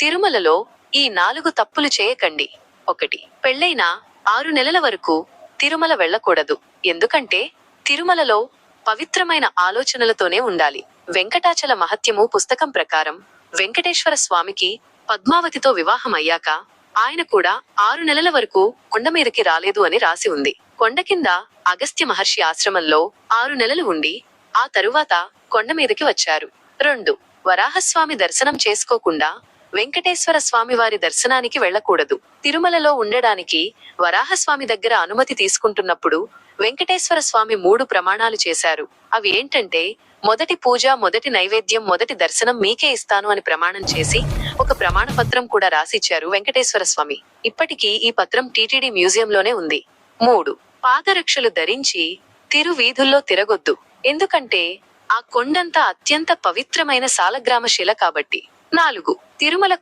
తిరుమలలో ఈ 4 తప్పులు చేయకండి. 1. పెళ్లైన 6 నెలల వరకు తిరుమల వెళ్ళకూడదు. ఎందుకంటే తిరుమలలో పవిత్రమైన ఆలోచనలతోనే ఉండాలి. వెంకటాచల మహత్యము పుస్తకం ప్రకారం వెంకటేశ్వర స్వామికి పద్మావతితో వివాహం అయ్యాక ఆయన కూడా 6 నెలల వరకు కొండ మీదకి రాలేదు అని రాసి ఉంది. కొండ కింద అగస్త్య మహర్షి ఆశ్రమంలో 6 నెలలు ఉండి ఆ తరువాత కొండ మీదకి వచ్చారు. 2. వరాహస్వామి దర్శనం చేసుకోకుండా వెంకటేశ్వర స్వామి వారి దర్శనానికి వెళ్ళకూడదు. తిరుమలలో ఉండడానికి వరాహస్వామి దగ్గర అనుమతి తీసుకుంటున్నప్పుడు వెంకటేశ్వర స్వామి 3 ప్రమాణాలు చేశారు. అవి ఏంటంటే, మొదటి పూజ, మొదటి నైవేద్యం, మొదటి దర్శనం మీకే ఇస్తాను అని ప్రమాణం చేసి ఒక ప్రమాణ పత్రం కూడా రాసిచ్చారు వెంకటేశ్వర స్వామి. ఇప్పటికీ ఈ పత్రం టీటీడీ మ్యూజియంలోనే ఉంది. 3. పాదరక్షలు ధరించి తిరు వీధుల్లో తిరగొద్దు. ఎందుకంటే ఆ కొండంతా అత్యంత పవిత్రమైన సాలగ్రామ శిల కాబట్టి. 4. తిరుమల